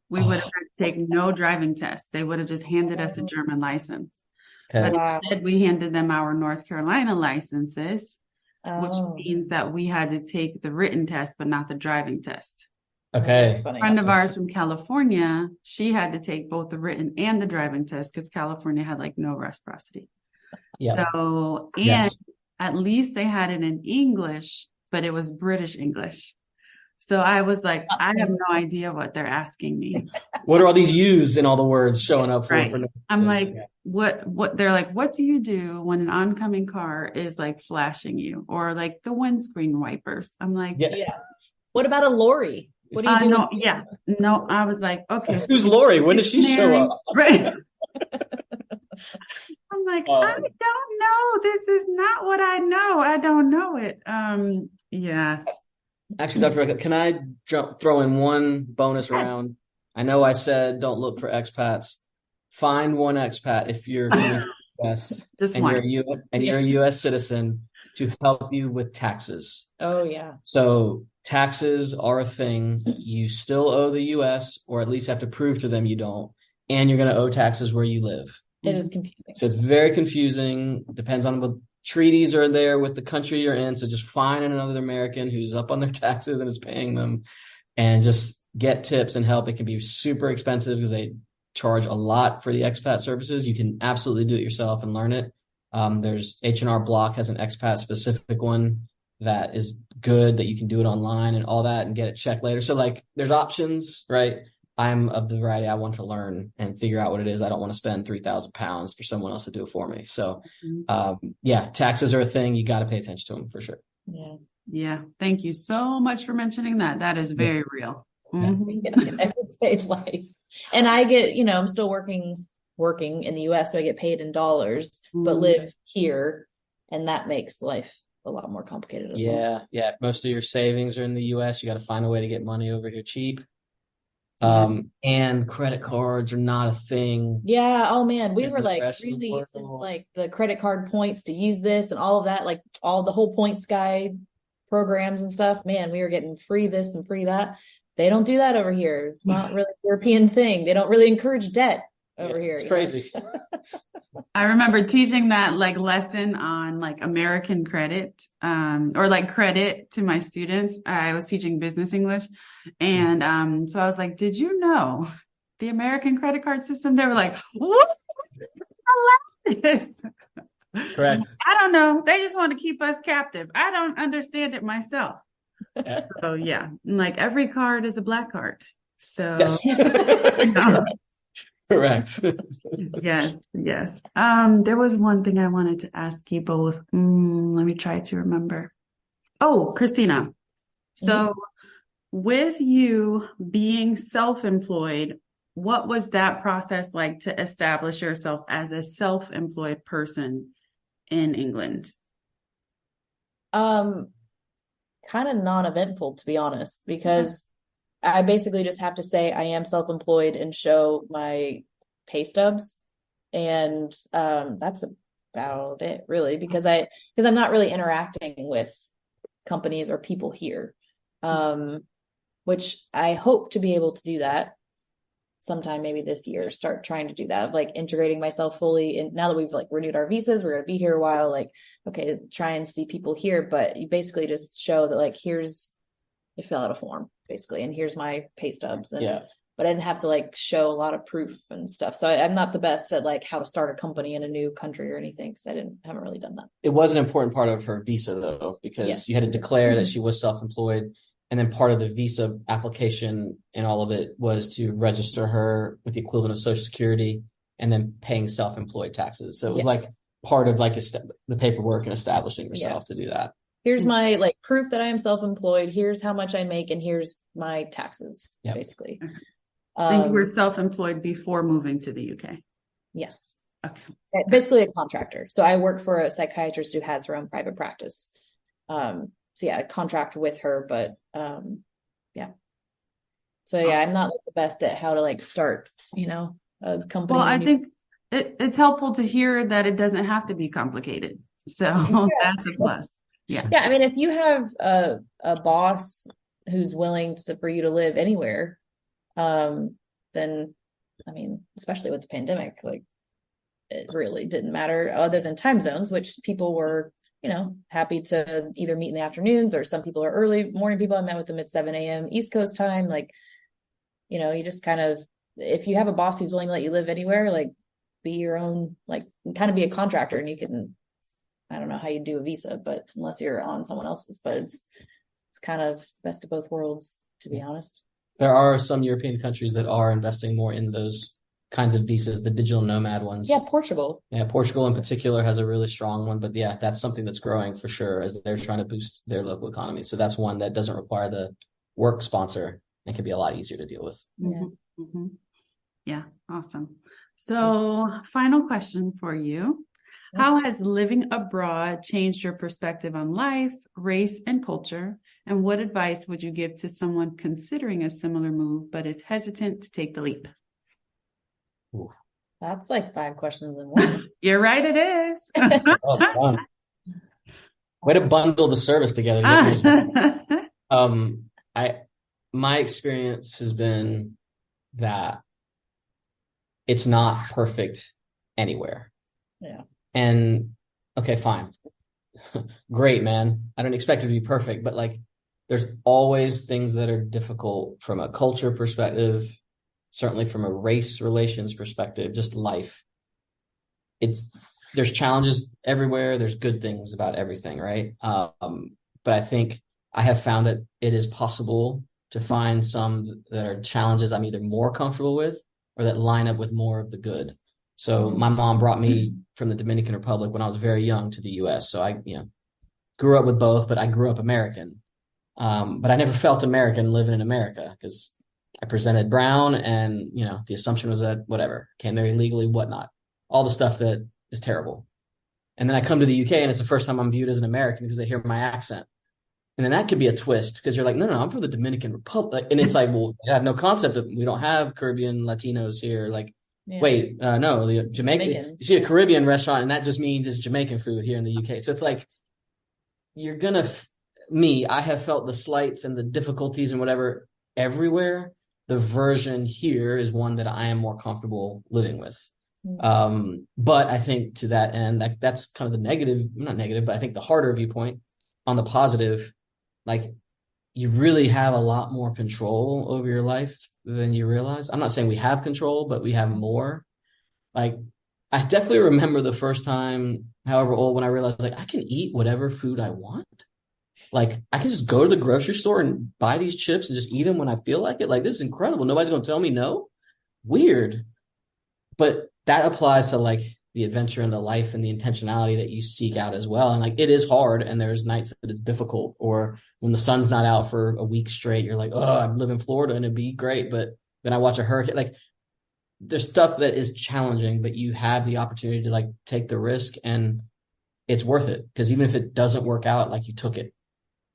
We would have had to take no driving test. They would have just handed us a German license. Okay. But instead, we handed them our North Carolina licenses, which means that we had to take the written test, but not the driving test. Okay. A friend of ours from California, she had to take both the written and the driving test because California had like no reciprocity. Yeah. So, and at least they had it in English, but it was British English. So I was like, I have no idea what they're asking me. What are all these U's in all the words showing up for? Right. I'm like, what they're like, what do you do when an oncoming car is like flashing you, or like the windscreen wipers? I'm like, What about a lorry? What do you do? No, I was like, okay. So who's Lori? When does she show up? Right. I'm like, I don't know. This is not what I know. I don't know it. Yes. Actually, Dr. Rebecca, can I throw in one bonus round? I know I said don't look for expats. Find one expat if you're in the US and you're a US citizen to help you with taxes. Oh, yeah. So taxes are a thing. You still owe the US, or at least have to prove to them you don't. And you're going to owe taxes where you live. It is confusing. So it's very confusing. Depends on what treaties are there with the country you're in. So just find another American who's up on their taxes and is paying them, and just get tips and help. It can be super expensive because they charge a lot for the expat services. You can absolutely do it yourself and learn it. There's H&R Block has an expat specific one that is good, that you can do it online and all that and get it checked later. So like there's options, right? I'm of the variety. I want to learn and figure out what it is. I don't want to spend 3,000 pounds for someone else to do it for me. So, taxes are a thing. You got to pay attention to them for sure. Yeah. Yeah. Thank you so much for mentioning that. That is very real. In everyday life. And I get, I'm still working in the US, so I get paid in dollars, but live here. And that makes life a lot more complicated as well. Yeah. Most of your savings are in the US. You got to find a way to get money over here cheap. And credit cards are not a thing. Yeah. Oh man, we were like really using like the credit card points to use this and all of that, like all the whole points guide programs and stuff. Man, we were getting free this and free that. They don't do that over here. It's not really a European thing. They don't really encourage debt over here. It's crazy. I remember teaching that like lesson on like American credit, or like credit to my students. I was teaching business English. And so I was like, did you know the American credit card system? They were like, what? Correct. I don't know. They just want to keep us captive. I don't understand it myself. So yeah, like every card is a black card. So Correct. Yes. There was one thing I wanted to ask you both. Let me try to remember. Oh, Christina. So with you being self-employed, what was that process like to establish yourself as a self-employed person in England? Kind of non-eventful, to be honest, because I basically just have to say I am self-employed and show my pay stubs. And that's about it, really, because I'm not really interacting with companies or people here, which I hope to be able to do that sometime maybe this year, start trying to do that, like integrating myself fully. And now that we've like renewed our visas, we're going to be here a while, like, okay, try and see people here. But you basically just show that like, you fill out a form basically, and here's my pay stubs. And, but I didn't have to like show a lot of proof and stuff. So I'm not the best at like how to start a company in a new country or anything, because haven't really done that. It was an important part of her visa though, because you had to declare that she was self-employed. And then part of the visa application and all of it was to register her with the equivalent of Social Security and then paying self-employed taxes. So it was like part of like the paperwork and establishing yourself to do that. Here's my like proof that I am self-employed. Here's how much I make, and here's my taxes, basically. And you were self-employed before moving to the UK? Yes. Okay. Basically a contractor. So I work for a psychiatrist who has her own private practice. So yeah, I contract with her, but yeah. So yeah, I'm not like the best at how to like start, a company. Well, I think it's helpful to hear that it doesn't have to be complicated. So that's a plus. Yeah. Yeah. I mean, if you have a boss who's willing for you to live anywhere, then, I mean, especially with the pandemic, like it really didn't matter other than time zones, which people were, happy to either meet in the afternoons, or some people are early morning people. I met with them at 7 a.m. East Coast time. Like, you just kind of, if you have a boss who's willing to let you live anywhere, like be your own, like kind of be a contractor, and you can, I don't know how you do a visa, but unless you're on someone else's, but it's kind of the best of both worlds, to be honest. There are some European countries that are investing more in those kinds of visas, the digital nomad ones. Yeah, Portugal. Yeah, Portugal in particular has a really strong one, but yeah, that's something that's growing for sure as they're trying to boost their local economy. So that's one that doesn't require the work sponsor and can be a lot easier to deal with. Yeah. Mm-hmm. Yeah, awesome. So final question for you. How has living abroad changed your perspective on life, race, and culture? And what advice would you give to someone considering a similar move but is hesitant to take the leap? Ooh. That's like 5 questions in one. You're right, it is. Fun. Way to bundle the service together. My experience has been that it's not perfect anywhere. Yeah. And okay, fine. Great, man. I don't expect it to be perfect, but like there's always things that are difficult from a culture perspective, certainly from a race relations perspective, just life. There's challenges everywhere. There's good things about everything, right? But I think I have found that it is possible to find some that are challenges I'm either more comfortable with or that line up with more of the good. So my mom brought me from the Dominican Republic when I was very young to the US. So I, grew up with both, but I grew up American. But I never felt American living in America because I presented brown and, the assumption was that whatever, can't marry legally, whatnot, all the stuff that is terrible. And then I come to the UK and it's the first time I'm viewed as an American because they hear my accent. And then that could be a twist because you're like, no, I'm from the Dominican Republic. And it's like, well, I have no concept of, we don't have Caribbean Latinos here. Like, wait, no, the Jamaicans. You see a Caribbean restaurant and that just means it's Jamaican food here in the UK. So it's like, you're going to, I have felt the slights and the difficulties and whatever everywhere. The version here is one that I am more comfortable living with. But I think to that end, that's kind of the negative, not negative, but I think the harder viewpoint. On the positive, like you really have a lot more control over your life than you realize. I'm not saying we have control, but we have more. Like I definitely remember the first time, however old, when I realized like I can eat whatever food I want. Like I can just go to the grocery store and buy these chips and just eat them when I feel like it. Like this is incredible. Nobody's going to tell me no. Weird. But that applies to like the adventure and the life and the intentionality that you seek out as well. And like, it is hard and there's nights that it's difficult, or when the sun's not out for a week straight, you're like, oh, I live in Florida and it'd be great. But then I watch a hurricane. Like there's stuff that is challenging, but you have the opportunity to like take the risk and it's worth it. Because even if it doesn't work out, like you took it.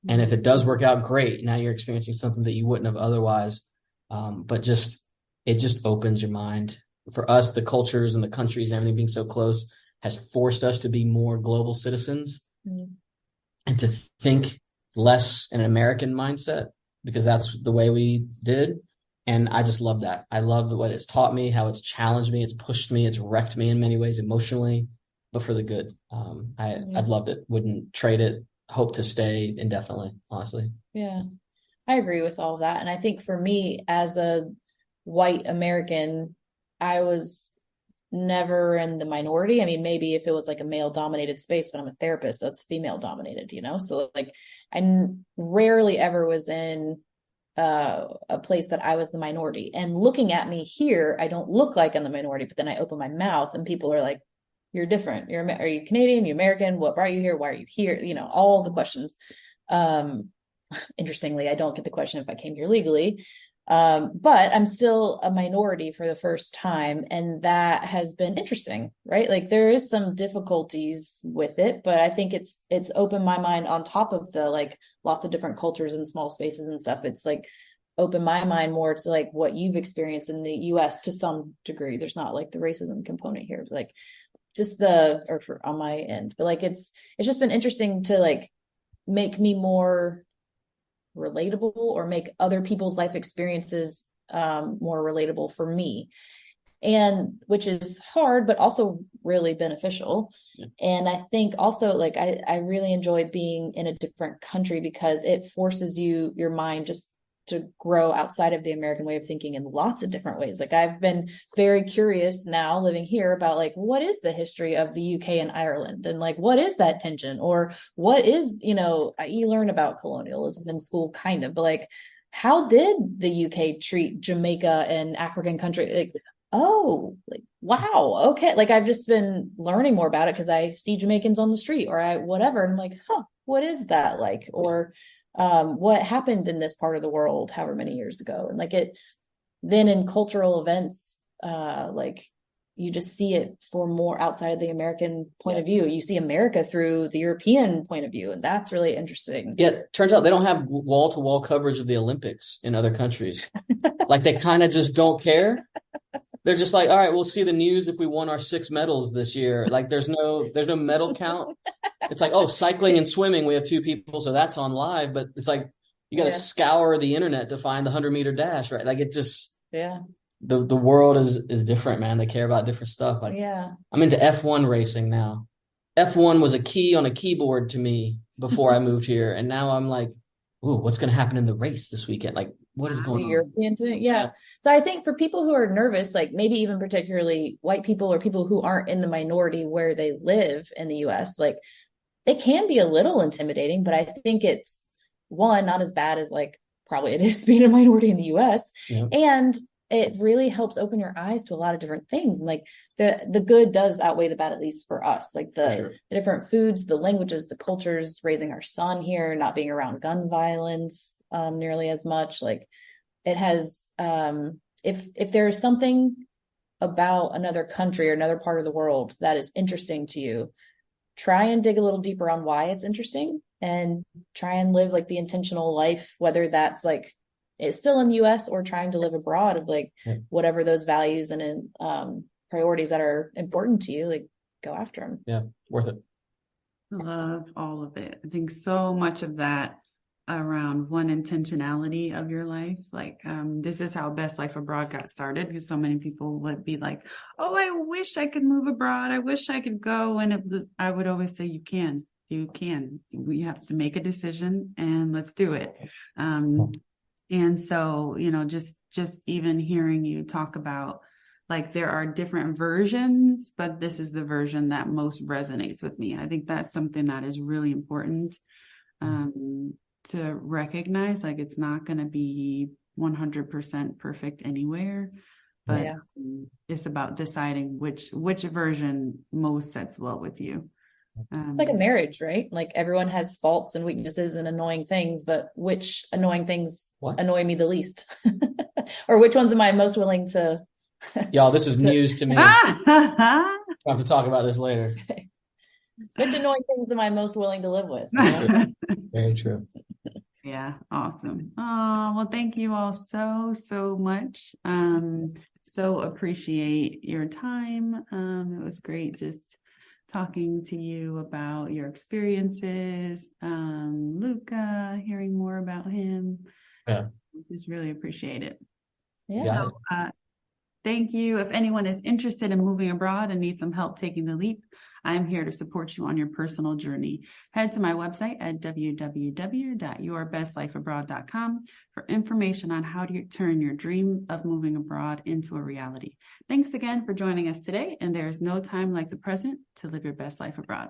And if it does work out, great. Now you're experiencing something that you wouldn't have otherwise. But it just opens your mind. For us, the cultures and the countries and everything being so close has forced us to be more global citizens and to think less in an American mindset, because that's the way we did. And I just love that. I love what it's taught me, how it's challenged me, it's pushed me, it's wrecked me in many ways emotionally, but for the good. I've loved it. Wouldn't trade it. Hope to stay indefinitely, honestly. Yeah, I agree with all of that. And I think for me, as a white American, I was never in the minority. I mean, maybe if it was like a male dominated space, but I'm a therapist, that's female dominated, So like rarely ever was in a place that I was the minority. And looking at me here, I don't look like I'm the minority, but then I open my mouth and people are like, you're different. Are you Canadian? You American? What brought you here? Why are you here? All the questions. Interestingly, I don't get the question if I came here legally. But I'm still a minority for the first time. And that has been interesting, right? Like there is some difficulties with it, but I think it's opened my mind on top of the like lots of different cultures and small spaces and stuff. It's like opened my mind more to like what you've experienced in the US to some degree. There's not like the racism component here. It's like just on my end, but like, it's just been interesting to like make me more relatable or make other people's life experiences more relatable for me, and which is hard but also really beneficial. And I think also like I really enjoy being in a different country because it forces your mind just to grow outside of the American way of thinking in lots of different ways. Like I've been very curious now living here about like, what is the history of the UK and Ireland? And like, what is that tension? Or what is, you learn about colonialism in school kind of, but like, how did the UK treat Jamaica and African country? Like, oh, like, wow. Okay. Like I've just been learning more about it because I see Jamaicans on the street or whatever. And I'm like, what is that like? Or, what happened in this part of the world however many years ago. And like then in cultural events, like you just see it for more outside of the American point of view. You see America through the European point of view, and that's really interesting. Yeah, it turns out they don't have wall-to-wall coverage of the Olympics in other countries. Like they kind of just don't care. They're just like, all right, we'll see the news if we won our 6 medals this year. Like there's no medal count. It's like, oh, cycling and swimming, we have 2 people, so that's on live. But it's like you got to scour the internet to find the 100-meter dash, right? Like it just, the world is different, man. They care about different stuff. Like I'm into F1 racing now. F1 was a key on a keyboard to me before I moved here, and now I'm like, ooh, what's going to happen in the race this weekend? Like, what is going on? European thing. Yeah. So I think for people who are nervous, like maybe even particularly white people or people who aren't in the minority where they live in the US, like it can be a little intimidating, but I think it's not as bad as like probably it is being a minority in the US. And it really helps open your eyes to a lot of different things. And like the good does outweigh the bad, at least for us, like the different foods, the languages, the cultures, raising our son here, not being around gun violence nearly as much. Like it has, if there's something about another country or another part of the world that is interesting to you, try and dig a little deeper on why it's interesting and try and live like the intentional life, whether that's like it's still in the US or trying to live abroad of like whatever those values and priorities that are important to you, like go after them. Yeah. Worth it. I love all of it. I think so much of that around one intentionality of your life. Like, this is how Best Life Abroad got started, because so many people would be like, oh, I wish I could move abroad. I wish I could go. And I would always say, you can. We have to make a decision and let's do it. And so, just even hearing you talk about, like, there are different versions, but this is the version that most resonates with me. I think that's something that is really important to recognize. Like, it's not going to be 100% perfect anywhere, but it's about deciding which version most sets well with you. It's like a marriage, right? Like everyone has faults and weaknesses and annoying things, but which annoying things annoy me the least? Or which ones am I most willing to... Y'all, this is news to me. I'll have to talk about this later. Which annoying things am I most willing to live with? Very true. Yeah, awesome. Oh, well, thank you all so much. So appreciate your time. It was great just talking to you about your experiences. Luca, hearing more about him. Yeah. Just really appreciate it. Yeah. So, thank you. If anyone is interested in moving abroad and needs some help taking the leap, I'm here to support you on your personal journey. Head to my website at www.yourbestlifeabroad.com for information on how to turn your dream of moving abroad into a reality. Thanks again for joining us today, and there's no time like the present to live your best life abroad.